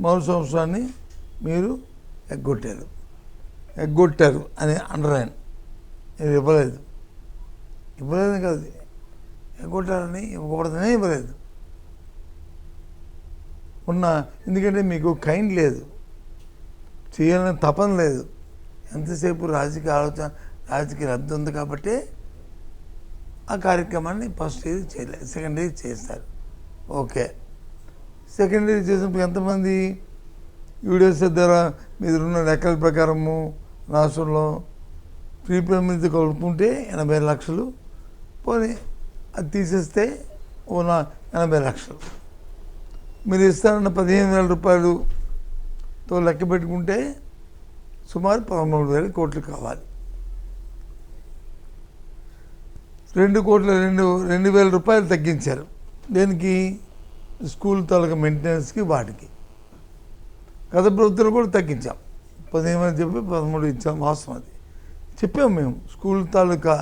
మరో సంవత్సరాన్ని మీరు ఎగ్గొట్టారు అని అండర్లైన్. మీరు ఇవ్వలేదు కాదు, ఎగ్గొట్టారని ఇవ్వకూడదనే ఇవ్వలేదు. ఎందుకంటే మీకు కైండ్ లేదు, చేయాలని తపన లేదు, ఎంతసేపు రాజకీయ ఆలోచన, రాజకీయ రద్దు ఉంది కాబట్టి ఆ కార్యక్రమాన్ని ఫస్ట్ ఇయర్ చేయలేదు, సెకండ్ ఇయర్ చేస్తారు. ఓకే, సెకండ్ ఇయర్ చేసినప్పుడు ఎంతమంది యూడిఎస్ ద్వారా మీరున్న లెక్కల ప్రకారము రాష్ట్రంలో ప్రీ ప్రైమరీతో కలుపుకుంటే 80 లక్షలు, పోనీ అది తీసేస్తే 80 లక్షలు. మీరు ఇస్తారన్న 15,000 రూపాయలతో లెక్క పెట్టుకుంటే సుమారు 13,000 కోట్లు కావాలి. 2,000 రూపాయలు తగ్గించారు. దేనికి? స్కూల్ తాలూకా మెయింటెనెన్స్కి, వాటికి. గత ప్రభుత్వం కూడా తగ్గించాం, 15 చెప్పి 13 ఇచ్చాం. వాస్తవం అది చెప్పాము మేము. స్కూల్ తాలూకా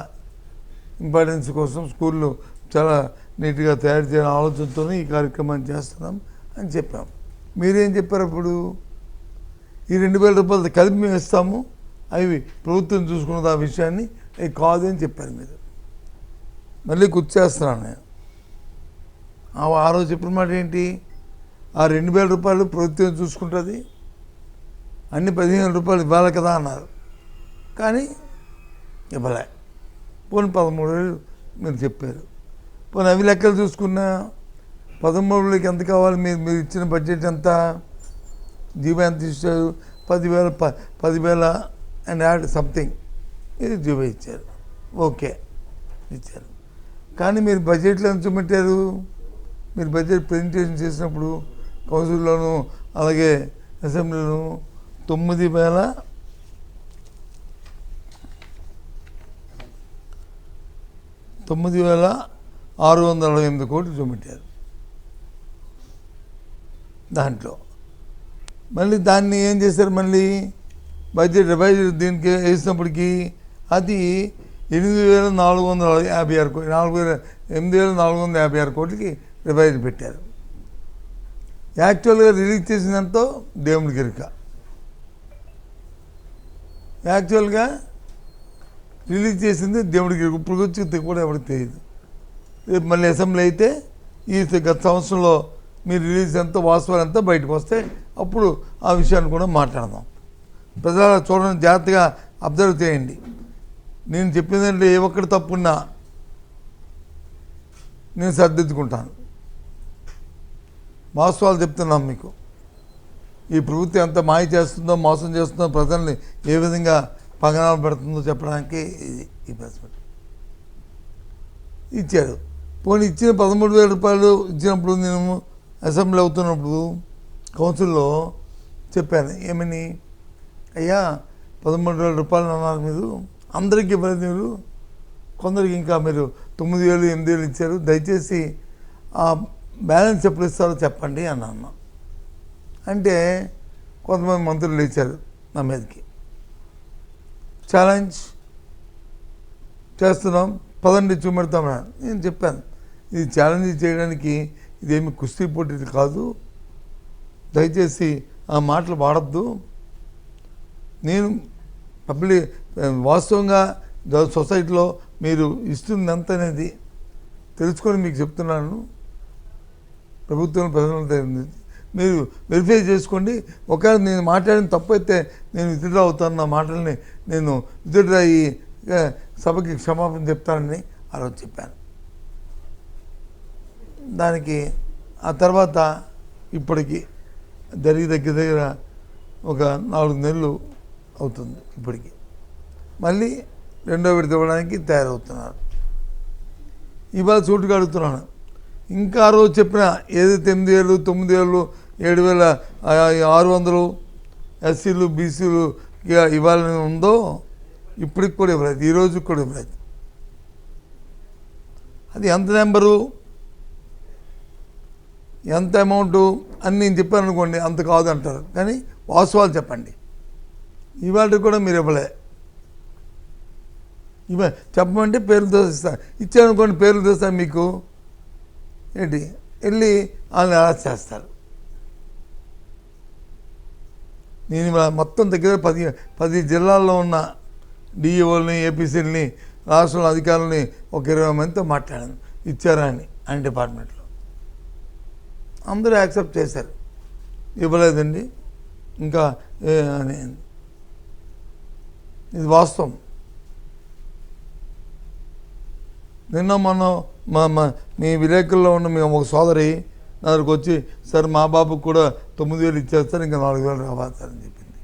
ఇంపార్టెన్స్ కోసం స్కూళ్ళు చాలా నీట్గా తయారు చేయాలని ఆలోచనతోనే ఈ కార్యక్రమాన్ని చేస్తున్నాం అని చెప్పాం. మీరేం చెప్పారు అప్పుడు? ఈ 2,000 రూపాయలతో కలిపి మేము ఇస్తాము, అవి ప్రభుత్వం చూసుకున్నది ఆ విషయాన్ని, అవి కాదు అని చెప్పారు మీరు. మళ్ళీ గుర్తు చేస్తున్నాను నేను. ఆ రోజు చెప్పిన మాట ఏంటి? ఆ 2,000 రూపాయలు ప్రభుత్వం చూసుకుంటుంది, అన్ని 15,000 రూపాయలు ఇవ్వాలి కదా అన్నారు. కానీ ఇవ్వలే. పోనీ 13,000 మీరు చెప్పారు. పోనీ అవి లెక్కలు చూసుకున్నా 13,000కి ఎంత కావాలి? మీరు ఇచ్చిన బడ్జెట్ ఎంత? జీవో ఎంత ఇచ్చారు? 10,000 అండ్ యాడ్ సంథింగ్ ఇది జీవో ఇచ్చారు. ఓకే, ఇచ్చారు. కానీ మీరు బడ్జెట్లో ఎంత చూపెట్టారు? మీరు బడ్జెట్ ప్రజెంటేషన్ చేసినప్పుడు కౌన్సిల్లోనూ అలాగే అసెంబ్లీలోనూ 9,628 కోట్లు చూపెట్టారు. దాంట్లో మళ్ళీ దాన్ని ఏం చేశారు? మళ్ళీ బడ్జెట్ రివైజ్ దీనికి వేసినప్పటికీ అది 8,456 కోట్లు, 8,456 కోట్లకి రివైజ్ పెట్టారు. యాక్చువల్గా రిలీజ్ చేసినంతో దేవుడికి ఎరుక. యాక్చువల్గా రిలీజ్ చేసింది దేవుడికి ఎరుక. ఇప్పుడు వచ్చి కూడా ఎవరికి తెలియదు. రేపు మళ్ళీ అసెంబ్లీ అయితే ఈ గత సంవత్సరంలో మీరు రిలీజ్ ఎంత, వాస్తవాలు ఎంత బయటకు వస్తే అప్పుడు ఆ విషయాన్ని కూడా మాట్లాడదాం. ప్రజలు చూడండి, జాగ్రత్తగా అబ్జర్వ్ చేయండి. నేను చెప్పిందంటే ఏ ఒక్కటి తప్పున్నా నేను సర్దిద్దుకుంటాను. వాస్తవాలు చెప్తున్నాం మీకు. ఈ ప్రభుత్వం ఎంత మాయ చేస్తుందో, మోసం చేస్తుందో, ప్రజల్ని ఏ విధంగా పగనాలు పెడుతుందో చెప్పడానికి ఈ ప్రెస్ మీట్ ఇచ్చారు. పోనీ ఇచ్చిన 13,000 రూపాయలు ఇచ్చినప్పుడు నేను అసెంబ్లీ అవుతున్నప్పుడు కౌన్సిల్లో చెప్పాను, ఏమని? అయ్యా 13,000 రూపాయలు అన్నారు మీరు, అందరికీ ఇవ్వలేదు మీరు, కొందరికి ఇంకా మీరు 9,000, 8,000 ఇచ్చారు. దయచేసి ఆ బ్యాలెన్స్ ఎప్పుడు ఇస్తారో చెప్పండి అన్నాను. అంటే కొంతమంది మంత్రులు లేచారు నా మీదకి, ఛాలెంజ్ చేస్తున్నాం, పదండి చూపెడతామని. నేను చెప్పాను, ఇది ఛాలెంజ్ చేయడానికి ఇదేమి కుస్తీ పోటీ కాదు, దయచేసి ఆ మాటలు వాడద్దు. నేను వాస్తవంగా సొసైటీలో మీరు ఇస్తుంది ఎంత అనేది తెలుసుకొని మీకు చెప్తున్నాను. ప్రభుత్వం ప్రజలు మీరు వెరిఫై చేసుకోండి. ఒకవేళ నేను మాట్లాడిన తప్పు అయితే నేను విత్డ్రా అవుతాను, నా మాటల్ని నేను విత్డ్రా అయ్యి సభకి క్షమాపణ చెప్తానని ఆ రోజు చెప్పాను. దానికి ఆ తర్వాత ఇప్పటికి దగ్గర ఒక 4 నెలలు అవుతుంది. ఇప్పటికి మళ్ళీ రెండో విడత ఇవ్వడానికి తయారవుతున్నారు. ఇవాళ చోటుగా అడుగుతున్నాను, ఇంకా ఆ రోజు చెప్పిన ఏదైతే 8,000, 9,000, 7,600 ఎస్సీలు, బీసీలు ఇవాళ ఉందో ఇప్పటికి కూడా ఇవ్వలేదు, ఈ రోజుకి కూడా ఇవ్వలేదు. అది ఎంత నెంబరు, ఎంత అమౌంటు అని నేను చెప్పాను అనుకోండి, అంత కాదు అంటారు. కానీ వాస్తవాలు చెప్పండి. ఇవాళ కూడా మీరు ఇవ్వలే. చెప్పమంటే పేర్లు దోసిస్తారు, ఇచ్చారనుకోండి పేర్లు దోస్తారు, మీకు ఏంటి వెళ్ళి వాళ్ళని అరెస్ట్ చేస్తారు. నేను మొత్తం దగ్గర 10 జిల్లాల్లో ఉన్న డిఈఓల్ని ఏపీసీలని రాష్ట్రంలో అధికారులని ఒక 20 మందితో మాట్లాడాను ఇచ్చారా అని ఆయన డిపార్ట్మెంట్లో. అందరూ యాక్సెప్ట్ చేశారు. ఇవ్వలేదండి ఇంకా అని. ఇది వాస్తవం. నిన్న మనం మీ విలేకరులో ఉన్న మీ ఒక సోదరి నా దగ్గరకు వచ్చి, సార్ మా బాబుకు కూడా 9,000 ఇచ్చేస్తారు, ఇంకా 4,000 రావాలని చెప్పింది.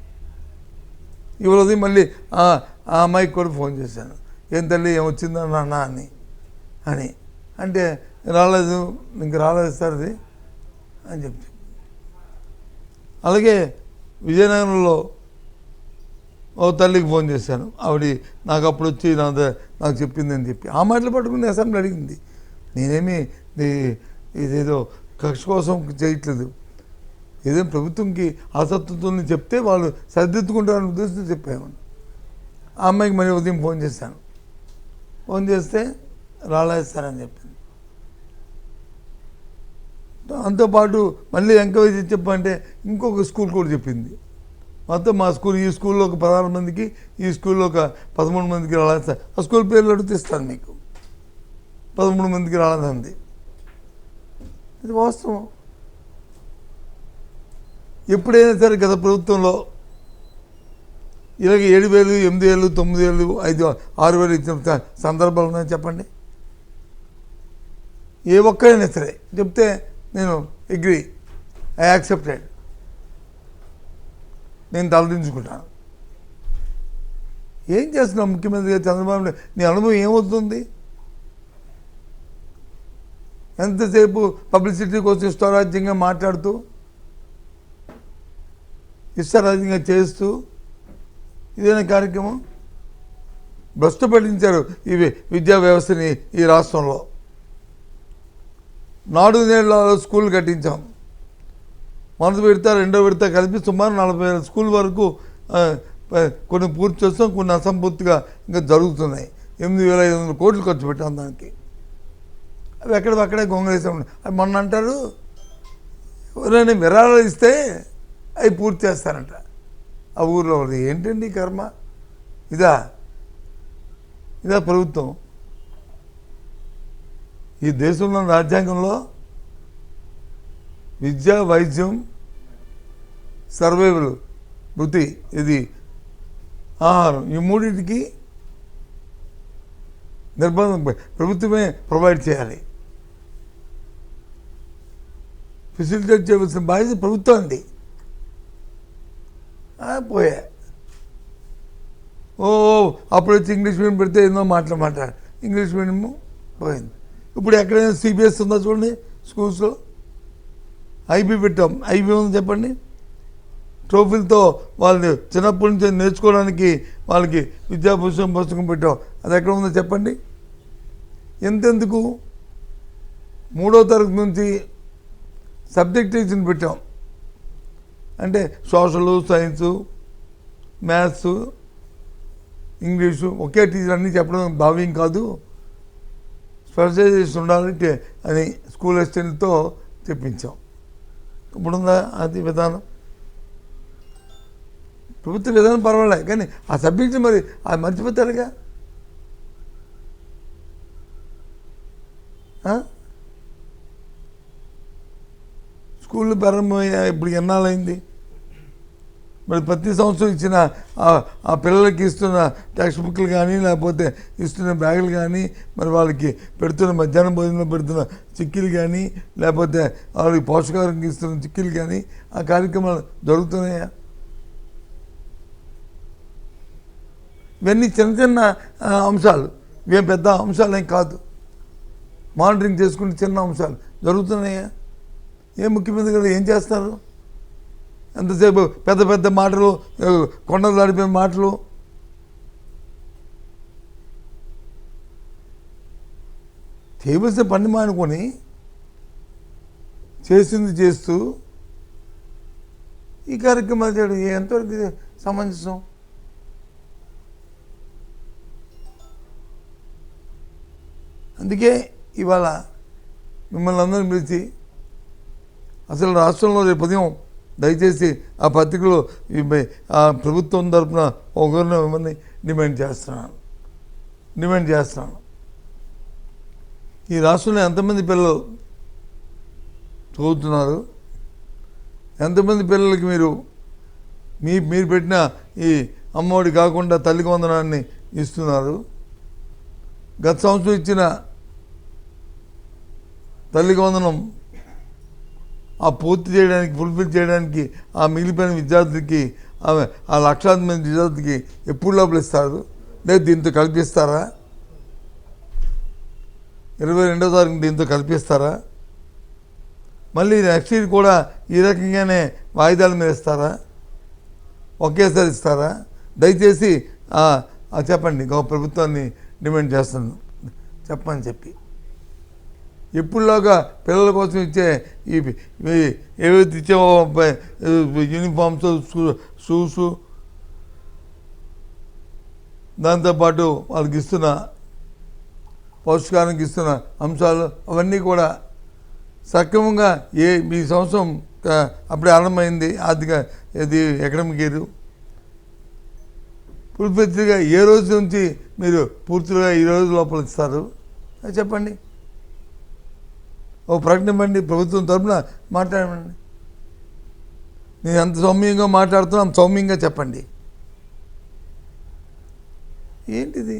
ఇవ్వలేదు. మళ్ళీ ఆ అమ్మాయికి కూడా ఫోన్ చేశాను, ఏం తల్లి ఏమొచ్చిందా నాన్న అని అంటే రాలేదు, ఇంక రాలేదు సార్ అది అని చెప్పి. అలాగే విజయనగరంలో ఓ తల్లికి ఫోన్ చేశాను. ఆవిడ నాకు అప్పుడు వచ్చి నాకు చెప్పింది అని చెప్పి ఆ మాటలు పట్టుకుని అసెంబ్లీ అడిగింది. నేనేమి ఇదేదో కక్ష కోసం చేయట్లేదు. ఏదైనా ప్రభుత్వంకి అసత్తుతో చెప్తే వాళ్ళు సరిదిద్దుకుంటారని ఉద్దేశంతో చెప్పాము. ఆ అమ్మాయికి మళ్ళీ ఉదయం ఫోన్ చేశాను. ఫోన్ చేస్తే రాలేస్తారని చెప్పింది. దాంతోపాటు మళ్ళీ ఎంకరేజ్ చెప్పంటే ఇంకొక స్కూల్ కూడా చెప్పింది. మొత్తం మా స్కూల్, ఈ స్కూల్లో ఒక 16 మందికి, ఈ స్కూల్లో ఒక 13 మందికి రాలేదు సార్. ఆ స్కూల్ పేర్లు అడిగితే ఇస్తాను మీకు. 13 మందికి రాలేదండి. ఇది వాస్తవం. ఎప్పుడైనా సరే గత ప్రభుత్వంలో ఇలాగ 7,000, 8,000, 9,000, 5,000, 6,000 ఇచ్చిన సందర్భాలు ఉన్నాయని చెప్పండి. ఏ ఒక్కరైనా సరే చెప్తే నేను అగ్రీ, ఐ యాక్సెప్టెడ్, నేను తలదించుకుంటాను. ఏం చేస్తున్నావు ముఖ్యమంత్రి గారు చంద్రబాబు నాయుడు? నీ అనుభవం ఏమవుతుంది? ఎంతసేపు పబ్లిసిటీ కోసం ఇష్టారాజ్యంగా మాట్లాడుతూ, ఇష్టారాజ్యంగా చేస్తూ ఇదేనా కార్యక్రమం? భ్రష్టు పట్టించారు ఈ విద్యా వ్యవస్థని ఈ రాష్ట్రంలో. నాడు నేళ్ళ స్కూల్ కట్టించాం. మొదటి విడత, రెండో విడత కలిపి సుమారు 40,000 స్కూల్ వరకు కొన్ని పూర్తి చేస్తాం, కొన్ని అసంపూర్తిగా ఇంకా జరుగుతున్నాయి. 8,500 కోట్లు ఖర్చు పెట్టాం దానికి. అవి ఎక్కడక్కడే గొంగళేసాం. అవి మొన్న అంటారు ఎవరైనా విరాళాలు ఇస్తే అవి పూర్తి చేస్తారంట ఆ ఊర్లో. ఏంటండి కర్మ? ఇదా ప్రభుత్వం? ఈ దేశంలో రాజ్యాంగంలో విద్య, వైద్యం, సర్వైవల్, వృత్తి, ఇది ఆహారం, ఈ మూడింటికి నిర్బంధం ప్రభుత్వమే ప్రొవైడ్ చేయాలి. ఫెసిలిటేట్ చేయవలసిన బాధ్యత ప్రభుత్వం అండి. పోయా అప్పుడు వచ్చి ఇంగ్లీష్ మీడియం పెడితే ఎన్నో మాట్లాడారు. ఇంగ్లీష్ మీడియము పోయింది. ఇప్పుడు ఎక్కడైనా సిబిఎస్ ఉందా చూడండి స్కూల్స్లో. ఐబీ పెట్టాం. ఐబీ ఉందని చెప్పండి. ట్రోఫీలతో వాళ్ళు చిన్నప్పటి నుంచి నేర్చుకోవడానికి వాళ్ళకి విద్యాభూషణం పుస్తకం పెట్టాం. అది ఎక్కడ ఉందో చెప్పండి. ఎంతెందుకు 3వ తరగతి నుంచి సబ్జెక్ట్ టీచర్ని పెట్టాం. అంటే సోషలు, సైన్సు, మ్యాథ్స్, ఇంగ్లీషు ఒకే టీచర్ అన్నీ చెప్పడం భావ్యం కాదు, స్పెషలైజేషన్ ఉండాలంటే అని స్కూల్ అసిస్టెంట్తో చెప్పించాం. ఇప్పుడుందా అది విధానం? ప్రభుత్వ విధానం పర్వాలేదు, కానీ ఆ సబ్జెక్ట్ మరి అది మర్చిపోతారుగా. స్కూళ్ళు ప్రారంభమయ్యా ఇప్పుడు ఎన్నాళ్ళైంది? మరి ప్రతి సంవత్సరం ఇచ్చిన ఆ పిల్లలకి ఇస్తున్న టెక్స్ట్ బుక్లు కానీ, లేకపోతే ఇస్తున్న బ్యాగులు కానీ, మరి వాళ్ళకి పెడుతున్న మధ్యాహ్నం భోజనంలో పెడుతున్న చిక్కీలు కానీ, లేకపోతే వాళ్ళకి పోషకాహారం ఇస్తున్న చిక్కీలు కానీ, ఆ కార్యక్రమాలు జరుగుతున్నాయా? ఇవన్నీ చిన్న చిన్న అంశాలు, ఇవేం పెద్ద అంశాలు ఏం కాదు. మానిటరింగ్ చేసుకుంటే చిన్న అంశాలు జరుగుతున్నాయా? ఏం ముఖ్యమంత్రి గారు ఏం చేస్తారు? ఎంతసేపు పెద్ద పెద్ద మాటలు, కొండలు దాడిపోయే మాటలు. చేయవలసిన పని మానుకొని చేసింది చేస్తూ ఈ కార్యక్రమాలు చేయడం ఎంతవరకు సమంజసం? అందుకే ఇవాళ మిమ్మల్ని అందరిని పిలిచి అసలు రాష్ట్రంలో రేపు ఉదయం దయచేసి ఆ పత్రికలో ఆ ప్రభుత్వం తరఫున ఒకరిని ఇవ్వమని డిమాండ్ చేస్తున్నాను. ఈ రాష్ట్రంలో ఎంతమంది పిల్లలు చదువుతున్నారు? ఎంతమంది పిల్లలకి మీరు పెట్టిన ఈ అమ్మఒడి కాకుండా తల్లికి వందనాన్ని ఇస్తున్నారు? గత సంవత్సరం ఇచ్చిన తల్లికి వందనం పూర్తి చేయడానికి, ఫుల్ఫిల్ చేయడానికి ఆ మిగిలిపోయిన విద్యార్థికి, ఆ లక్షలాది మంది విద్యార్థికి ఎప్పుడు లోపల ఇస్తారు? లేదు దీంతో కల్పిస్తారా? 22వ తారీఖు దీంతో కల్పిస్తారా? మళ్ళీ నెక్స్ట్ ఇయర్ కూడా ఈ రకంగానే వాయిదాల మీద ఇస్తారా? ఒకేసారి ఇస్తారా? దయచేసి చెప్పండి. ప్రభుత్వాన్ని డిమాండ్ చేస్తున్నాను, చెప్పని చెప్పి ఎప్పుడులాగా పిల్లల కోసం ఇచ్చే ఏవైతే ఇచ్చామో యూనిఫామ్స్, షూస్, దాంతోపాటు వాళ్ళకి ఇస్తున్న పౌష్టికానికి ఇస్తున్న అంశాలు అవన్నీ కూడా సక్రమంగా ఈ సంవత్సరం అప్పుడే ఆరంభమైంది ఆర్థిక ఎకడమిక్ ఇయర్. పూర్తిగా ఏ రోజు నుంచి మీరు పూర్తిగా ఈ రోజు లోపల ఇస్తారు చెప్పండి. ఓ ప్రకటన ఇవ్వండి, ప్రభుత్వం తరఫున మాట్లాడమండి. నేను ఎంత సౌమ్యంగా మాట్లాడుతున్నా అంత సౌమ్యంగా చెప్పండి. ఏంటిది?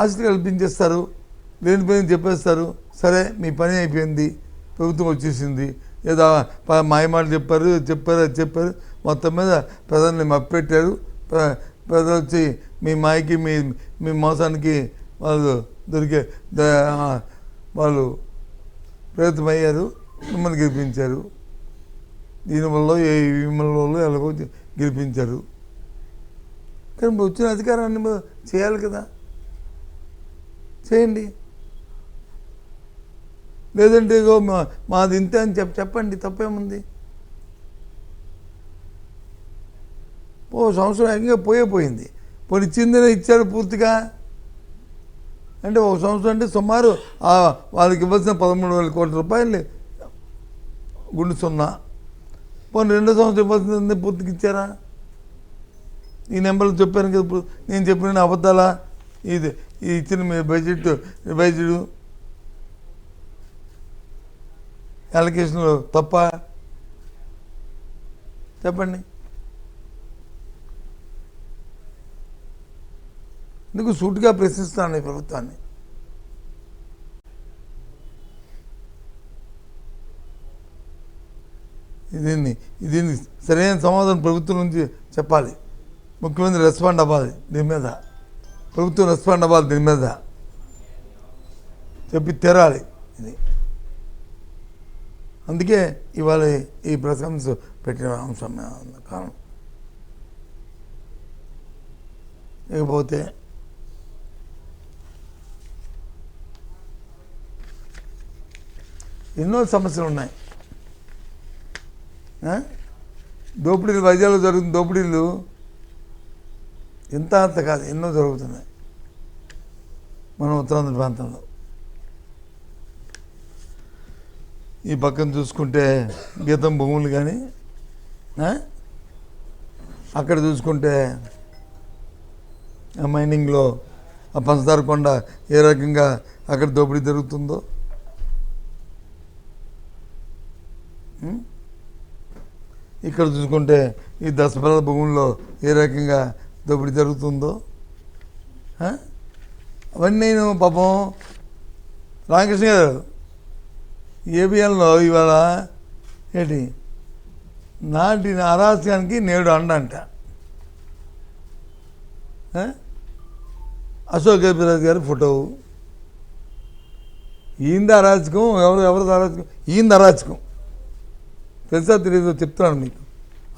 ఆస్తి కల్పించేస్తారు, లేనిపోయింది చెప్పేస్తారు. సరే మీ పని అయిపోయింది, ప్రభుత్వం వచ్చేసింది, ఏదో మాయమాటలు చెప్పారు. మొత్తం మీద ప్రజల్ని మప్పెట్టారు. ప్రజలు వచ్చి మీ మాయకి మీ మోసానికి వాళ్ళు ప్రయత్నమయ్యారు, మిమ్మల్ని గెలిపించారు. దీనివల్ల విమల్లో ఎలాగో గెలిపించారు. కానీ వచ్చిన అధికారాన్ని చేయాలి కదా, చేయండి. లేదంటే ఇగో మాది ఇంతే అని చెప్పండి, తప్పేముంది? సంవత్సరం ఏకంగా పోయింది. ఇచ్చిందనే ఇచ్చారు పూర్తిగా. అంటే ఒక సంవత్సరం అంటే సుమారు వాళ్ళకి ఇవ్వాల్సిన 13,000 కోట్ల రూపాయలు గుండు సున్నా. రెండో సంవత్సరం ఇవ్వాల్సింది పూర్తిగా ఇచ్చారా? ఈ నెంబర్లు చెప్పాను కదా, ఇప్పుడు నేను చెప్పిన అబద్ధాలా? ఇది ఇచ్చిన మీ బడ్జెట్ రివైజ్డ్ అలొకేషన్లో తప్ప చెప్పండి. ఎందుకు సూటిగా ప్రశ్నిస్తాను ఈ ప్రభుత్వాన్ని. దీన్ని సరైన సమాధానం ప్రభుత్వం నుంచి చెప్పాలి. ముఖ్యమంత్రి రెస్పాండ్ అవ్వాలి దీని మీద, ప్రభుత్వం రెస్పాండ్ అవ్వాలి దీని మీద, చెప్పి తీరాలి ఇది. అందుకే ఇవాళ ఈ ప్రెస్ కాన్ఫరెన్స్ పెట్టిన అంశం కారణం. ఇకపోతే ఎన్నో సమస్యలు ఉన్నాయి. దోపిడీలు, వైద్యాలు జరుగుతున్న దోపిడీలు ఇంత అంత కాదు, ఎన్నో జరుగుతున్నాయి మన ఉత్తరాంధ్ర ప్రాంతంలో. ఈ పక్కన చూసుకుంటే గీతం భూములు కానీ, అక్కడ చూసుకుంటే ఆ మైనింగ్లో ఆ పంచదార కొండ ఏ రకంగా అక్కడ దోపిడీ జరుగుతుందో, ఇక్కడ చూసుకుంటే ఈ దశపరాల భూముల్లో ఏ రకంగా దోపిడీ జరుగుతుందో అవన్నీ నేను పాపం రామకృష్ణ గారు ఏబిఎన్లో ఇవాళ ఏంటి నాటి అరాచకానికి నేడు అండంట. అశోక్ గజపతిరాజు గారి ఫోటో. ఈంది అరాచకం, ఎవరిది అరాచకం? ఈంది అరాచకం తెలుసా తెలియదు చెప్తున్నాను మీకు.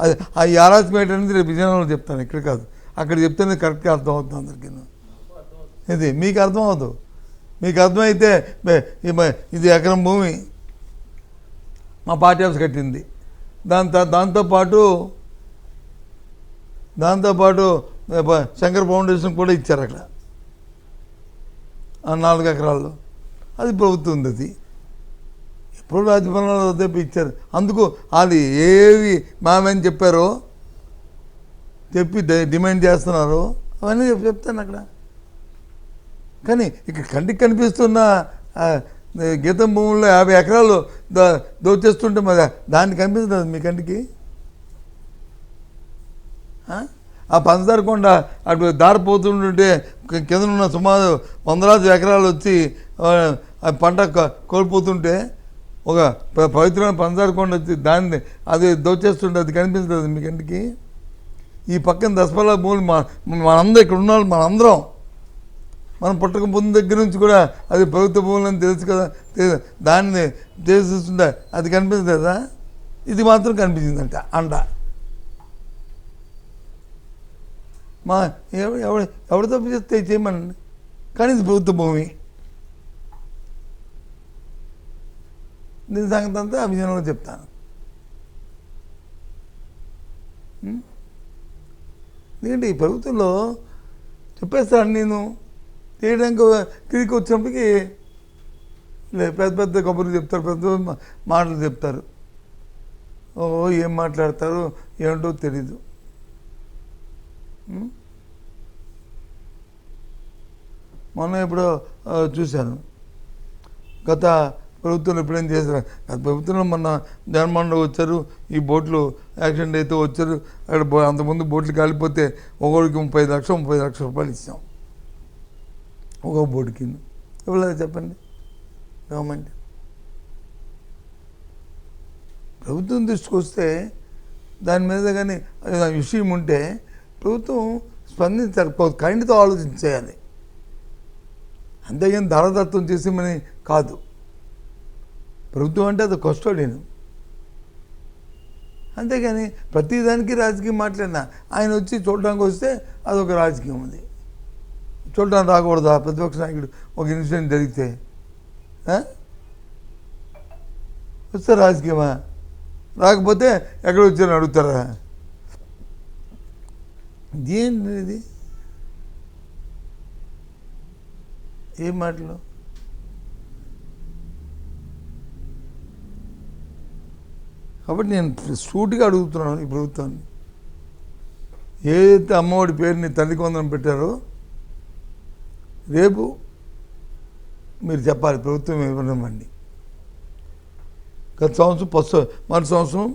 అది ఆ అరాచకం ఏంటనేది రేపు విజయనగరంలో చెప్తాను, ఇక్కడ కాదు. అక్కడ చెప్తేనే కరెక్ట్గా అర్థమవుతుంది అందరికీ. ఇది మీకు అర్థం అవ్వదు. మీకు అర్థమైతే ఇది ఎకరం భూమి మా పార్టీ ఆఫీస్ కట్టింది, దాంతోపాటు శంకర్ ఫౌండేషన్ కూడా ఇచ్చారు అక్కడ ఆ 4 ఎకరాల్లో. అది ప్రభుత్వం ఉంది. అది ఇప్పుడు రాజభవనంలో తెప్పి ఇచ్చారు. అందుకు వాళ్ళు ఏవి మామని చెప్పారో చెప్పి డిమాండ్ చేస్తున్నారు అవన్నీ చెప్తాను అక్కడ. కానీ ఇక్కడ కంటికి కనిపిస్తున్న గీతం భూముల్లో 50 ఎకరాలు దోచేస్తుంటే మరి దాన్ని కనిపిస్తుంది మీ కంటికి. ఆ పంచదార కొండ అటు దారిపోతుంటే కింద ఉన్న సుమారు 100 ఎకరాలు వచ్చి పంట కోల్పోతుంటే ఒక పవిత్రమైన పంచదార కొండ వచ్చి దాన్ని అది దోచేస్తుంటే అది కనిపిస్తుంది మీ కంటికి. ఈ పక్కన దసపల్లా భూములు మనందరం ఇక్కడ ఉన్న వాళ్ళు మనందరం మనం పుట్టక ముందు దగ్గర నుంచి కూడా అది ప్రభుత్వ భూములని తెలుసు కదా, దాన్ని చేస్తుంటే అది కనిపిస్తుంది కదా. ఇది మాత్రం కనిపించిందంట అంట. మా ఎవరు తప్పు చేస్తే చేయమనండి, కానీ ఇది ప్రభుత్వ భూమి. దీని సంగతి అంతా అభిజనంలో చెప్తాను. ఎందుకంటే ఈ ప్రభుత్వంలో చెప్పేస్తాను నేను చేయడానికి తిరిగి వచ్చినప్పటికీ పెద్ద పెద్ద కబుర్లు చెప్తారు, పెద్ద మాటలు చెప్తారు. ఏం మాట్లాడతారో ఏమిటో తెలీదు. మొన్న ఇప్పుడు చూశాను, గత ప్రభుత్వంలో ఎప్పుడేం చేశారు. గత ప్రభుత్వంలో మొన్న జగన్మోహన్ వచ్చారు, ఈ బోట్లు యాక్సిడెంట్ అయితే వచ్చారు. అక్కడ అంతకుముందు బోట్లు కాలిపోతే ఒక్కొక్కరికి 30 లక్షల రూపాయలు ఇచ్చాం ఒక్కొక్క బోటు కింద. ఇవ్వలేదు చెప్పండి గవర్నమెంట్. ప్రభుత్వం దృష్టికి దాని మీద కానీ విషయం ఉంటే ప్రభుత్వం స్పందించాలి, కైండ్తో ఆలోచించేయాలి. అంతేగాని ధరదత్వం చేసేమని కాదు. ప్రభుత్వం అంటే అది కస్టోడియన్. అంతేగాని ప్రతిదానికి రాజకీయం మాట్లాడినా ఆయన వచ్చి చూడడానికి వస్తే అదొక రాజకీయం. అది చూడడానికి రాకూడదా? ప్రతిపక్ష నాయకుడు ఒక ఇన్సిడెంట్ జరిగితే వస్తే రాజకీయమా? రాకపోతే ఎక్కడ వచ్చారని అడుగుతారా? ఇదేంటి ఇది? ఏం మాటలు? కాబట్టి నేను సూటిగా అడుగుతున్నాను ఈ ప్రభుత్వాన్ని. ఏదైతే అమ్మఒడి పేరుని తల్లికి వందనం పెట్టారో రేపు మీరు చెప్పాలి ప్రభుత్వం ఇవ్వనివ్వండి. గత సంవత్సరం మరు సంవత్సరం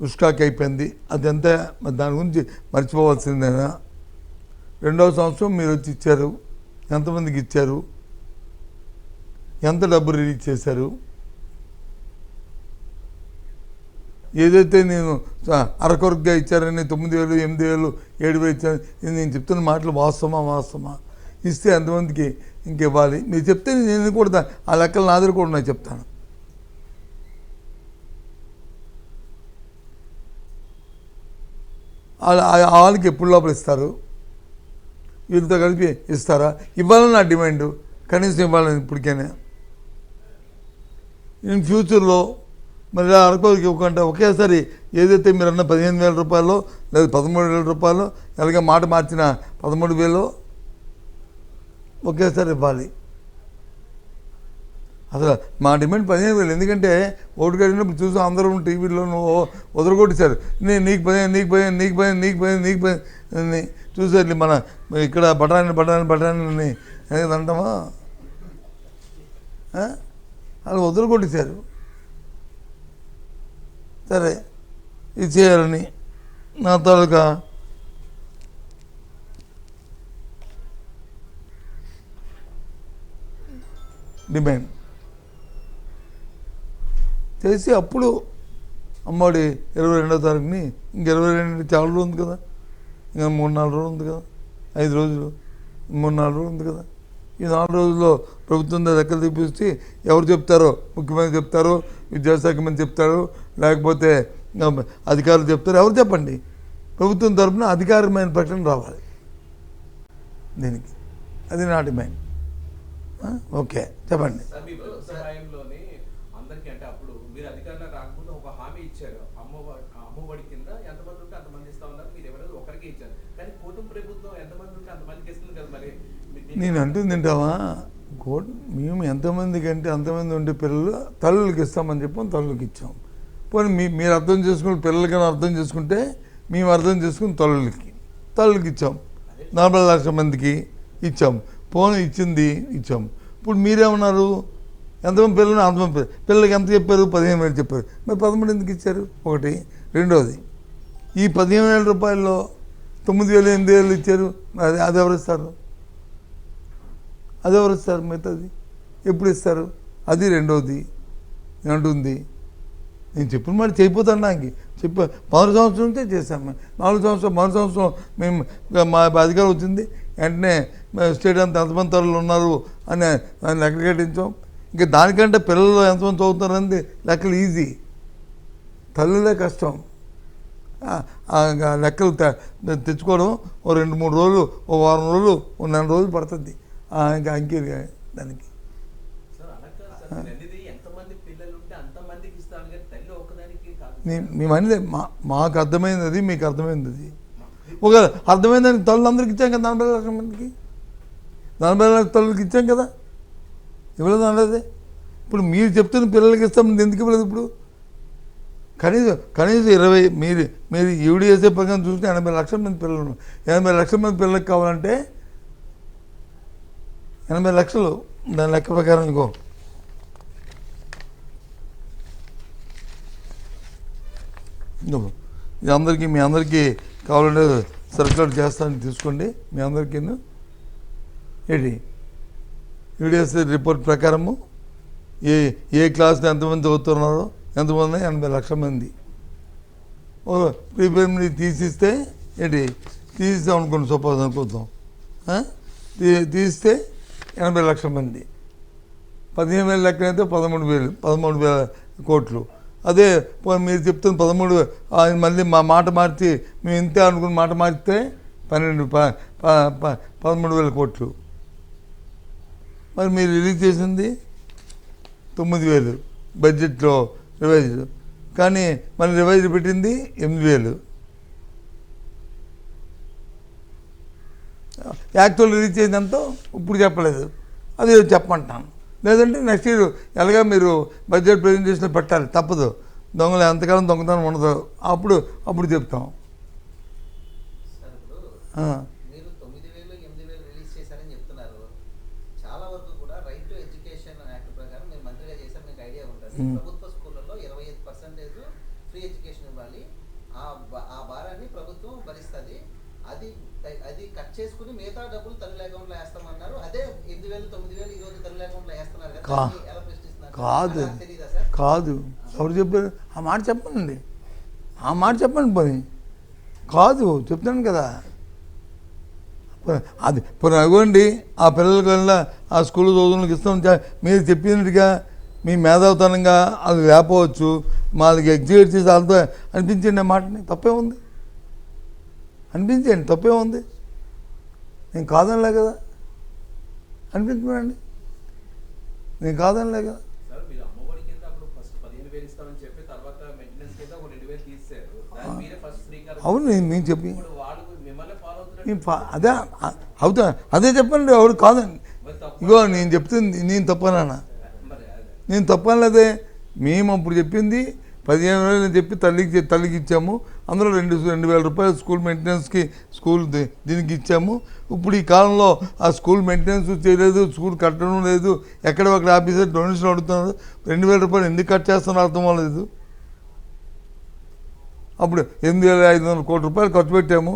ఉష్కాకి అయిపోయింది, అదంతా దాని గురించి మర్చిపోవాల్సిందేనా? రెండవ సంవత్సరం మీరు వచ్చి ఇచ్చారు, ఎంతమందికి ఇచ్చారు, ఎంత డబ్బు రిలీజ్ చేశారు? ఏదైతే నేను అరకొరగా ఇచ్చారని 9,000, 8,000, 7,000 ఇచ్చాను, నేను చెప్తున్న మాటలు వాస్తవమా? ఇస్తే ఎంతమందికి ఇంకివ్వాలి మీరు చెప్తే నేను కూడా ఆ లెక్కలు నా దగ్గర కూడా ఉన్నాయి చెప్తాను. వాళ్ళకి ఎప్పుడు లోపల ఇస్తారు? వీళ్ళతో కలిపి ఇస్తారా? ఇవ్వాలని నా డిమాండ్, కనీసం ఇవ్వాలని ఇప్పటికైనా. ఇన్ ఫ్యూచర్లో మరి అరకోకి ఇవ్వకుండా ఒకేసారి ఏదైతే మీరు అన్న 15,000 రూపాయలు లేదా 13,000 రూపాయలు ఎలాగ మాట మార్చిన 13,000 ఒకేసారి ఇవ్వాలి. అసలు మా డిమాండ్ 15,000. ఎందుకంటే ఓటు కడిగినప్పుడు చూసాం అందరూ టీవీలో నువ్వు వదలగొట్టేశారు. నీకు 15 చూసారు. మన ఇక్కడ బఠానీ అంటామా అలా వదలగొట్టేశారు. సరే ఇది చేయాలని నా తాలూకా డిమాండ్ చేసి అప్పుడు అమ్మఒడి 22వ తారీఖుని ఇంక 22 చాలా రోజులు ఉంది కదా, ఇంకా 3-4 రోజులు ఉంది కదా, 5 రోజులు 3-4 రోజులు ఉంది కదా. ఈ 4 రోజుల్లో ప్రభుత్వం లెక్కలు తీపిస్తే ఎవరు చెప్తారో, ముఖ్యమంత్రి చెప్తారో, విద్యాశాఖ మంత్రి చెప్తారో, లేకపోతే అధికారులు చెప్తారో, ఎవరు చెప్పండి. ప్రభుత్వం తరఫున అధికారమైన ప్రకటన రావాలి దీనికి. అది నా డిమాండ్. ఓకే చెప్పండి. అందరికీ అంటే అప్పుడు మీరు అధికారంలో రాకముందు ఒక హామీ ఇచ్చారు, అమ్మఒడి కింద ఎంతమంది ఉంటే అంతమంది ఇస్తా ఉన్నారు. మీరు ఎవరైనా ఒకరికి ఇచ్చారు, కానీ కూటమి ప్రభుత్వం ఎంతమంది ఉంటే అంతమందికి ఇస్తుంది కదా. మరి నేను అంటుంది తింటావా? మేము ఎంతమందికి అంటే అంతమంది ఉండే పిల్లలు తల్లులకి ఇస్తామని చెప్పాం, తల్లులకి ఇచ్చాం. పోనీ మీరు అర్థం చేసుకుని పిల్లలకైనా అర్థం చేసుకుంటే మేము అర్థం చేసుకుని తల్లులకి ఇచ్చాం. 40 లక్షల మందికి ఇచ్చాం. పోనీ ఇచ్చింది ఇచ్చాం. ఇప్పుడు మీరేమన్నారు, ఎంతమంది పిల్లలు అంతమంది పిల్లలకి ఎంత చెప్పారు? 15,000 చెప్పారు. మరి 13 ఎందుకు ఇచ్చారు? ఒకటి. రెండోది, ఈ 15,000 రూపాయల్లో 9,000 8,000 ఇచ్చారు. అది ఎవరు ఇస్తారు? మిగతాది ఎప్పుడు ఇస్తారు? అది రెండోది అంటుంది. నేను చెప్పిన మాట చేయిపోతాను. నాకు చెప్పి 10 సంవత్సరం నుంచే చేశాం. మేము 4 సంవత్సరం 10 సంవత్సరం మేము మా అధికారం వచ్చింది వెంటనే స్టేట్ అంతా ఎంతమంది తల్లులు ఉన్నారు అని లెక్క కట్టించాం. ఇంకా దానికంటే పిల్లలు ఎంతమంది చదువుతారని లెక్కలు ఈజీ, తల్లులే కష్టం. లెక్కలు తెచ్చుకోవడం ఓ 2-3 రోజులు, ఓ వారం రోజులు, ఓ 4 రోజులు పడుతుంది. ఇంకా అంకే దానికి. మేము అనేది మాకు అర్థమైంది అది, మీకు అర్థమైంది అది. ఒక అర్థమైందని తల్లులందరికీ ఇచ్చాం కదా. 40 లక్షల మందికి 40 లక్షల తల్లులకి ఇచ్చాం కదా. ఇవ్వలేదు అనలేదే. ఇప్పుడు మీరు చెప్తున్న పిల్లలకి ఇస్తాం, ఎందుకు ఇవ్వలేదు? ఇప్పుడు కనీసం 20 మీరు యూడిఎస్ఏ ప్రకారం చూస్తే 80 లక్షల మంది పిల్లలు, 80 లక్షల మంది పిల్లలకి కావాలంటే 80 లక్షలు దాని లెక్క ప్రకారం ఇంకో ఇది మీ అందరికీ కావాలంటే సర్క్యులేట్ చేస్తానని తీసుకోండి. మీ అందరికీ ఏంటి యూడిఎస్ఏ రిపోర్ట్ ప్రకారము ఏ క్లాస్లో ఎంతమంది చదువుతున్నారో ఎంతమంది 80 లక్షల మంది. ప్రీప్రైమరీ తీసిస్తే తీసిస్తాం అనుకోండి, సపోజ్ అనుకుందాం. తీస్తే 80 లక్షల మంది. 15,000 లెక్కనైతే 13,000 కోట్లు. అదే మీరు చెప్తున్న 13 మళ్ళీ మా మాట మార్చి మేము ఇంతే అనుకుని మాట మార్చితే 13,000 కోట్లు. మరి మీరు రిలీజ్ చేసింది 9,000 బడ్జెట్లో రివైజ్, కానీ మళ్ళీ రివైజ్ పెట్టింది 8,000. యాక్చువల్ రిలీజ్ చేసినంత ఇప్పుడు చెప్పలేదు, అది చెప్పమంటాను. లేదంటే నెక్స్ట్ ఇయర్ ఎలాగా మీరు బడ్జెట్ ప్రెజెంటేషన్ పెట్టాలి, తప్పదు. దొంగలు ఎంతకాలం దొంగతనం ఉండదు, అప్పుడు చెప్తాం. మీరు 9,000 8,000 రిలీజ్ చేశారని చెప్తున్నారు. చాలా వరకు కూడా రైట్ టు ఎడ్యుకేషన్ యాక్ట్ ప్రకారం మీరు మంత్రిగా చేశారు, మీకు ఐడియా ఉంటుంది. ప్రభుత్వ స్కూళ్ళల్లో 25% ఫ్రీ ఎడ్యుకేషన్ ఇవ్వాలి. ఆ భారాన్ని ప్రభుత్వం భరిస్తుంది. అది కట్ చేసుకుని మిగతా డబ్బులు తల్లి అకౌంట్లో వేస్తామన్నారు. అదే 8,000 9,000 ఈ రోజు తల్లి అకౌంట్లో వేస్తున్నారు కదా, ఎలా ప్రశ్నిస్తున్నారు? కాదు ఎవరు చెప్పారు? ఆ మాట చెప్పండి పోనీ. కాదు చెప్తాను కదా. అది పోనీ అవ్వండి, ఆ పిల్లలకల్లా ఆ స్కూల్ చదువులకు ఇస్తాం. మీరు చెప్పినట్టుగా మీ మేధావుతనంగా అది లేకపోవచ్చు, వాళ్ళకి ఎగ్జిక్యూట్ చేసి వాళ్ళతో అనిపించండి ఆ మాటని. తప్పే ఉంది? నేను కాదనలే కదా, అనిపించమండి. నేను కాదనలే కదా. అవును, నేను చెప్పి అదే చెప్పండి. ఎవడు కాదండి. ఇగో నేను చెప్తుంది నేను తప్పనా? నేను తప్పనలేదే. మేము అప్పుడు చెప్పింది 15,000 చెప్పి తల్లికి ఇచ్చాము. అందులో 2,000 రూపాయలు స్కూల్ మెయింటెనెన్స్కి దీనికి ఇచ్చాము. ఇప్పుడు ఈ కాలంలో ఆ స్కూల్ మెయింటెనెన్స్ చేయలేదు, స్కూల్ కట్టడం లేదు. ఎక్కడ ఒక ఆఫీసర్ డొనేషన్ అడుగుతున్నారు. 2,000 రూపాయలు ఎందుకు కట్ చేస్తున్నారు అర్థం అవ్వలేదు. అప్పుడు 8,500 కోట్ల రూపాయలు ఖర్చు పెట్టాము,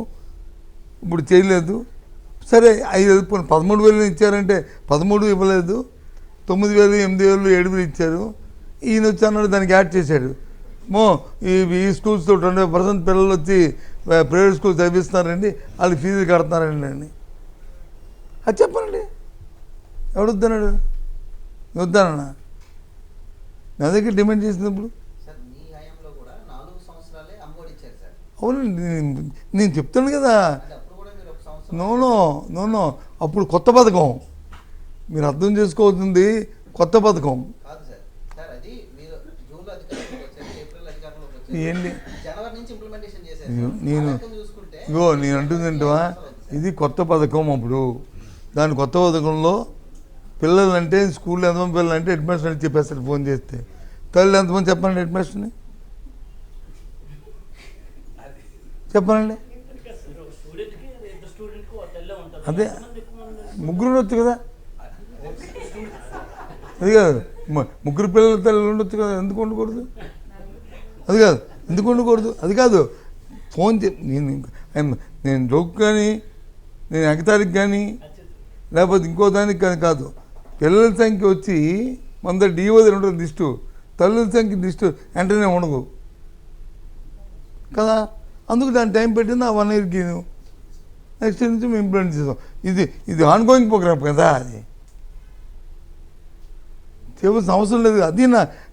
ఇప్పుడు చేయలేదు. సరే 13,000 ఇచ్చారంటే 13 ఇవ్వలేదు, 9,000 8,000 7,000 ఇచ్చారు. ఈయన వచ్చి అన్నాడు దానికి యాడ్ చేశాడు. ఈ స్కూల్స్తో 20% పిల్లలు వచ్చి ప్రైవేట్ స్కూల్ చదివిస్తున్నారండి, వాళ్ళు ఫీజులు కడుతున్నారండి అని. అది చెప్పండి. ఎవడు వద్దన్నాడు? వద్దానన్నా నా దగ్గర డిమాండ్ చేసినప్పుడు. అవునండి, నేను చెప్తాను కదా. నో అప్పుడు కొత్త పథకం, మీరు అర్థం చేసుకోవాల్సింది కొత్త పథకం ఏంటి. నేను అంటుందంటవా, ఇది కొత్త పథకం. అప్పుడు దాని కొత్త పథకంలో పిల్లలు అంటే స్కూల్లో ఎంతమంది పిల్లలు అంటే హెడ్ మాస్టర్ అని చెప్పేస్తారు ఫోన్ చేస్తే. తల్లి ఎంతమంది చెప్పండి హెడ్ మాస్టర్ని చెప్పనండి. అదే ముగ్గురు ఉండొచ్చు కదా, అది కాదు ముగ్గురు పిల్లల తల్లి ఉండొచ్చు కదా, ఎందుకు ఉండకూడదు? అది కాదు, ఎందుకు ఉండకూడదు? అది కాదు, ఫోన్ నేను జోక్ కానీ నేను ఎగతాళికి కానీ లేకపోతే ఇంకో దానికి కానీ కాదు. పిల్లల సంఖ్య వచ్చి మన డిఓ ఉంటుంది లిస్టు, తల్లుల సంఖ్య లిస్టు వెంటనే ఉండదు కదా. అందుకు దాని టైం పెట్టింది ఆ 1 ఇయర్కి. నెక్స్ట్ నుంచి మేము ఇంప్లిమెంట్ చేస్తాం. ఇది ఆన్గోయింగ్ ప్రోగ్రామ్ కదా, అది చేయవలసిన అవసరం లేదు. అది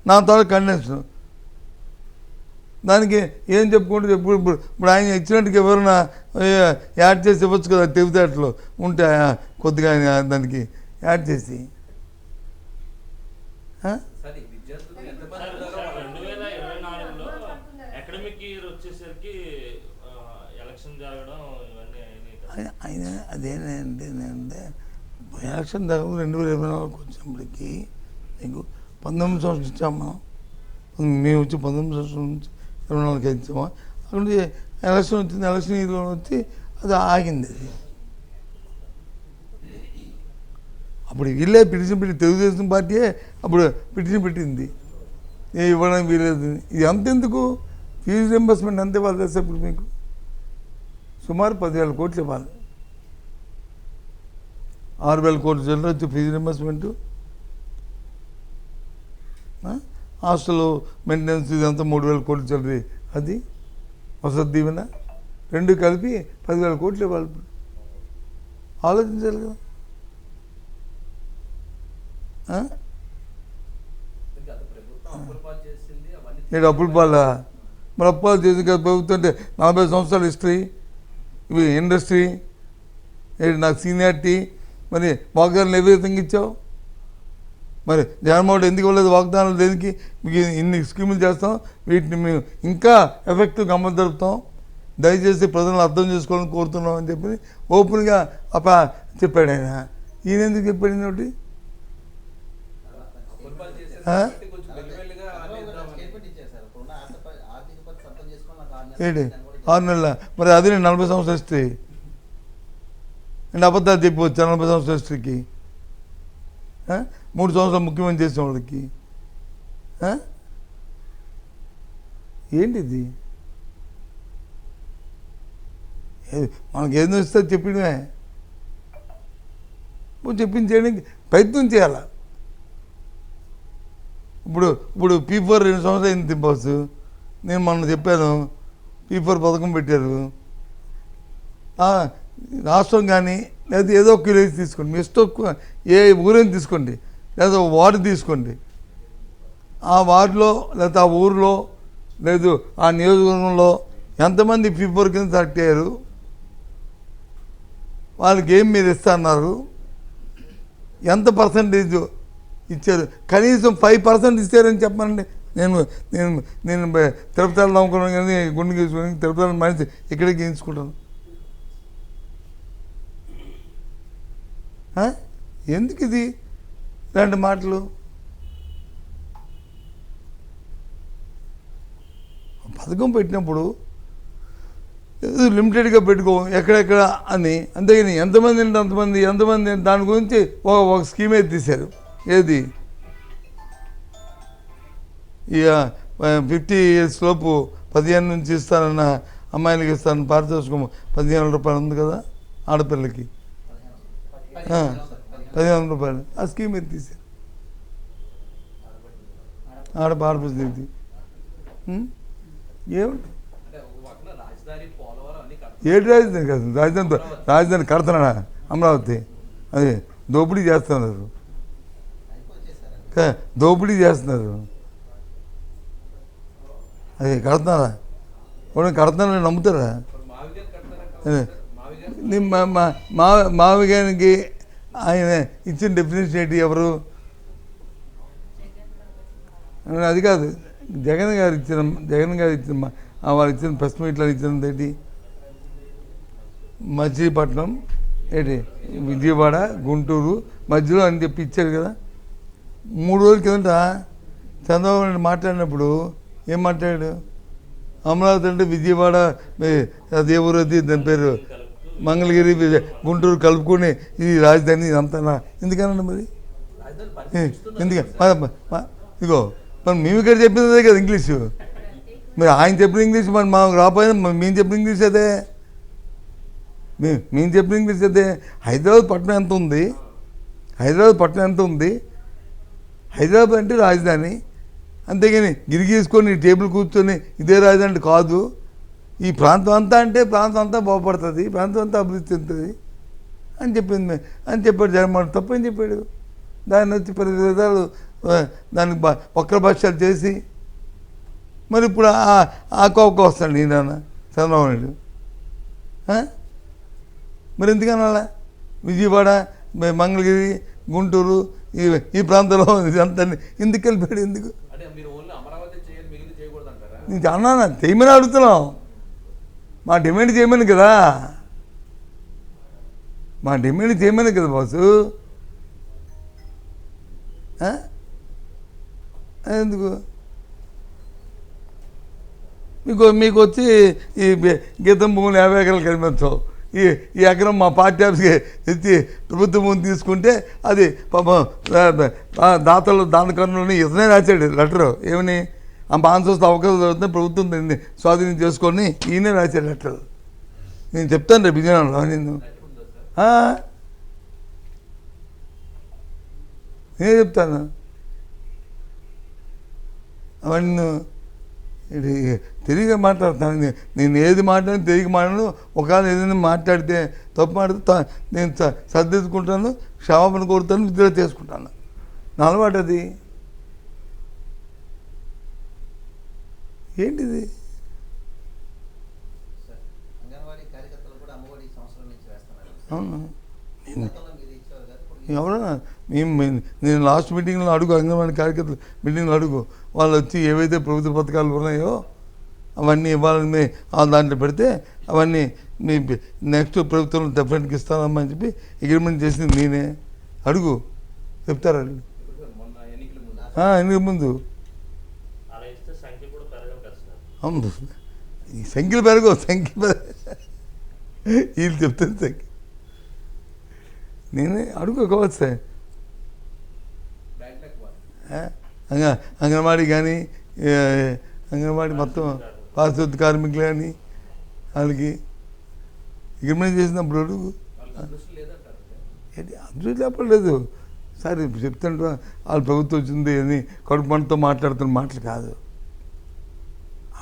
నా తాలూకు కండెన్షన్. దానికి ఏం చెప్పుకుంటే ఇప్పుడు ఆయన ఇచ్చినట్టుగా ఎవరైనా యాడ్ చేసి ఇవ్వచ్చు కదా, తెలివితేటలు ఉంటే కొద్దిగా ఆయన దానికి యాడ్ చేసి. సరే, విద్యార్థులు ఎంతమంది ఉన్నారో 2024లో అకాడమిక్ ఇయర్ వచ్చేసరికి ఎలక్షన్ జరగడం ఇవన్నీ ఆయన అదేనంటే ఎలక్షన్ జరగదు 2024 వచ్చినప్పటికీ మీకు 19 సంవత్సరం ఇచ్చాము మేము వచ్చి 19 సంవత్సరం నుంచి 24కి ఇచ్చాము. అక్కడ నుంచి ఎలక్షన్ వచ్చింది, ఎలక్షన్ ఇయర్లో వచ్చి అది ఆగింది. అది అప్పుడు వీళ్ళే పిటిషన్ పెట్టి తెలుగుదేశం పార్టీయే అప్పుడు పిటిషన్ పెట్టింది ఇవ్వడానికి వీలేదు. ఇది అంతెందుకు, ఫీజు రింబర్స్మెంట్ అంతే ఇవ్వాలి తెలుసా ఇప్పుడు మీకు, సుమారు 10,000 కోట్లు ఇవ్వాలి. 6,000 కోట్ల చిల్లర వచ్చి ఫీజు రింబర్స్మెంటు, హాస్టల్ మెయింటెనెన్స్ ఇదంతా 3,000 కోట్లు చిల్లరి, అది వసతి దీవెన 2 కలిపి 10,000 కోట్లు ఇవ్వాలి. ఆలోచించాలి కదా. నేను అప్పుల పాలా, మరి అప్పాలు చేసి కదా ప్రభుత్వం అంటే 40 సంవత్సరాల హిస్టరీ, ఇవి ఇండస్ట్రీ, నాకు సీనియారిటీ, మరి వాగ్దానాలు ఏ విధంగా ఇచ్చావు? మరి జగన్మోహన్ రెడ్డి ఎందుకు ఇవ్వలేదు వాగ్దానాలు? దేనికి? మీకు ఇన్ని స్కీములు చేస్తాం, వీటిని మేము ఇంకా ఎఫెక్టివ్గా అమలు జరుపుతాం, దయచేసి ప్రజలను అర్థం చేసుకోవాలని కోరుతున్నాం అని చెప్పి ఓపెన్గా చెప్పాడు ఆయన. ఈయన ఎందుకు చెప్పాడు ఒకటి? ఏంటి 6 నెలల? మరి అది నేను 40 సంవత్సరాల హిస్టరీ, నేను అబద్ధాలు చెప్పవచ్చు 40 సంవత్సరాల హిస్టరీకి. 3 సంవత్సరాలు ముఖ్యమంత్రి చేసిన వాళ్ళకి ఏంటిది? మనకి ఏదో ఇస్తే చెప్పడమే, చెప్పించేయడానికి ప్రయత్నం చేయాలి. ఇప్పుడు P4 2 సంవత్సరాలు అయింది బాస్. నేను మొన్న చెప్పాను P4 పథకం పెట్టారు. రాష్ట్రం కానీ లేదా ఏదో ఒక విలేజ్ తీసుకోండి, మీ ఇష్టం ఏ ఊరేని తీసుకోండి, లేదా వార్డు తీసుకోండి. ఆ వార్డులో లేదా ఆ ఊరిలో లేదు ఆ నియోజకవర్గంలో ఎంతమంది P4 కింద సెలెక్ట్ అయ్యారు, వాళ్ళకి ఏం మీరు ఇస్తున్నారు, ఎంత పర్సంటేజ్ ఇచ్చారు, కనీసం 5% ఇచ్చారని చెప్పండి. నేను తిరుపతి వెళ్దాం అనుకున్నాను కానీ గుండె గీసుకొని తిరుపతి మనిషి ఇక్కడే గీయించుకుంటాను. ఎందుకు ఇది ఇలాంటి మాటలు? పథకం పెట్టినప్పుడు లిమిటెడ్గా పెట్టుకో ఎక్కడెక్కడ అని, అంతేగాని ఎంతమంది అంటే ఎంతమంది దాని గురించి ఒక స్కీమే తీశారు. ఏది? ఇక 50 years లోపు 15 నుంచి ఇస్తానన్న అమ్మాయిలకి ఇస్తాను పారితోషికం 15,000 రూపాయలు ఉంది కదా ఆడపిల్లకి, 15,000 రూపాయలు ఆ స్కీమ్ ఏది తీశారు? ఆడపిల్లది ఏమిటి? ఏడు రాజధాని కాదు, రాజధాని కడుతున్నాడా అమరావతి? అదే దోపిడీ చేస్తున్నారు, దోపిడీ చేస్తున్నారు. అదే కడుతున్నారా? కడుతున్నారని నమ్ముతారా? మావిగానికి ఆయన ఇచ్చిన డెఫినేషన్ ఏంటి? ఎవరు? అది కాదు, జగన్ గారు ఇచ్చిన వాళ్ళు ఇచ్చిన ప్రెస్ మీట్లో ఇచ్చినది ఏంటి? మచిలీపట్నం ఏంటి, విజయవాడ, గుంటూరు, మధ్యలో అని చెప్పి ఇచ్చారు కదా. 3 రోజుల కిందట చంద్రబాబు నాయుడు మాట్లాడినప్పుడు ఏం మాట్లాడాడు? అమరావతి అంటే విజయవాడ, అది ఏ ఊరు, అది దాని పేరు మంగళగిరి, గుంటూరు కలుపుకొని ఇది రాజధాని ఇదంతా ఎందుకనండి మరి? రాజధాని పరిస్థితి ఎందుకని ఇగో మరి మేము ఇక్కడ చెప్పిందే కదా ఇంగ్లీషు. మరి ఆయన చెప్పిన ఇంగ్లీష్ మరి మాకు రాకపోయినా మేము చెప్పిన ఇంగ్లీష్ అదే. మేము చెప్పిన ఇంగ్లీష్ అదే. హైదరాబాద్ పట్టణం ఎంత ఉంది? హైదరాబాద్ అంటే రాజధాని. అంతేగాని గిరిగీసుకొని టేబుల్ కూర్చొని ఇదే రాజధాని కాదు. ఈ ప్రాంతం అంతా అంటే ప్రాంతం అంతా బాగుపడుతుంది, ప్రాంతం అంతా అభివృద్ధి చెందుతుంది అని చెప్పింది అని చెప్పాడు జగన్మోహన్. తప్పని చెప్పాడు. దాన్ని వచ్చి 10 విధాలు దానికి వక్ర భాష్యాలు చేసి మరి ఇప్పుడు ఆ కోపం వస్తాడు ఈయన చంద్రబాబు నాయుడు. మరి ఎందుకని అలా విజయవాడ, మంగళగిరి, గుంటూరు ఈ ప్రాంతంలో ఇదంతా ఎందుకు కలిపాడు? ఎందుకు అంటే మీరు ఓన్లీ అమరావతి చేయాలి, మిగిలిన చేయకూడదు అంటారా? నేను అన్నా చేయమని అడుగుతున్నాం. మా డిమాండ్ చేయమని కదా, బాసు. ఎందుకు మీకు వచ్చి ఈ గీతం భూములు 50 ఎకరాలు కనిపించవు. ఈ ఎకరం మా పార్టీ ఆఫీస్కి ఎత్తి ప్రభుత్వం భూమి తీసుకుంటే అది పాపం దాతలు దానకర్ణులని ఇతనే రాశాడు లెటరు. ఏమని ఆ బాన్సోస్ అవకాశం జరుగుతుంది, ప్రభుత్వం దీన్ని స్వాధీనం చేసుకొని ఈయనే రాశాడు లెటర్. నేను చెప్తాను రేపు విజయనగరంలో. నేనే చెప్తాను అవన్నీ. తిరిగి మాట్లాడతాను. నేను ఏది మాట్లాడినా తిరిగి మాట్లాడను. ఒకవేళ ఏదైనా మాట్లాడితే తప్పు మాట్లాడితే నేను సర్దిద్దుకుంటాను, క్షమాపణ కోరుతాను, విద్య చేసుకుంటాను. నా అలవాటు అది. ఏంటిది? అవును, ఎవరన్నా నేను లాస్ట్ మీటింగ్లో అడుగు, అంగన్వాడీ కార్యకర్తలు మీటింగ్లో అడుగు, వాళ్ళు వచ్చి ఏవైతే ప్రభుత్వ పథకాలు ఉన్నాయో అవన్నీ ఇవ్వాలని దాంట్లో పెడితే అవన్నీ మీ నెక్స్ట్ ప్రభుత్వంలో డెఫినెట్గా ఇస్తానమ్మా అని చెప్పి అగ్రిమెంట్ చేసింది నేనే. అడుగు, చెప్తారు వాళ్ళు. మొన్న ఎన్నికల ముందు అలా ఇస్తే సంఖ్య కూడా పెరగదు కదా సార్. అవును, ఈ సంఖ్యలు పెరగవు, వీళ్ళు చెప్తాను సంఖ్య. నేనే అడుగుకోవచ్చు. అంగన్వాడీ కానీ అంగన్వాడీ మొత్తం పారిశుద్ధ కార్మికులు కానీ వాళ్ళకి అగ్రిమెంట్ చేసినప్పుడు అడుగు. అభివృద్ధి చెప్పలేదు సార్. చెప్తుంటే వాళ్ళ ప్రభుత్వం వచ్చింది అని కడుపు మనతో మాట్లాడుతున్న మాటలు కాదు.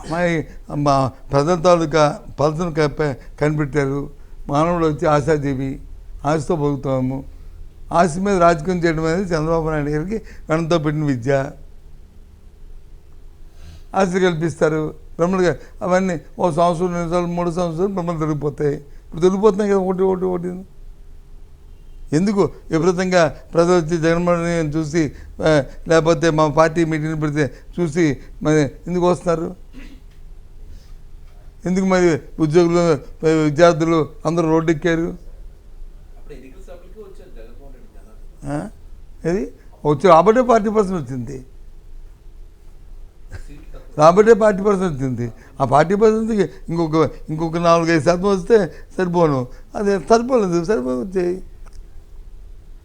అమ్మాయి ప్రజల తాలూకా పల్సను కనిపెట్టారు. మానవుడు వచ్చి ఆశాజీవి, ఆశతో బతుకుతాము. ఆశ మీద రాజకీయం చేయడం అనేది చంద్రబాబు నాయుడు గారికి గణంతో పెట్టిన విద్య. ఆశ కల్పిస్తారు బ్రహ్మలుగా. అవన్నీ 1 సంవత్సరం, 2 సంవత్సరాలు, 3 సంవత్సరాలు బ్రహ్మలు దొరికిపోతాయి. ఇప్పుడు దొరికిపోతున్నాయి కదా ఒకటి. ఎందుకు విపరీతంగా ప్రజలు వచ్చి జగన్మోహన్ చూసి, లేకపోతే మా పార్టీ మీటింగ్ పెడితే చూసి మరి ఎందుకు వస్తున్నారు? ఎందుకు మరి ఉద్యోగులు, విద్యార్థులు అందరూ రోడ్డు ఎక్కారు? ఏది వచ్చి రాబట్టే 40% వచ్చింది. రాబట్టే 40% వచ్చింది. ఆ 40%కి ఇంకొక 4-5% వస్తే సరిపోను. అదే సరిపోలేదు, వచ్చాయి.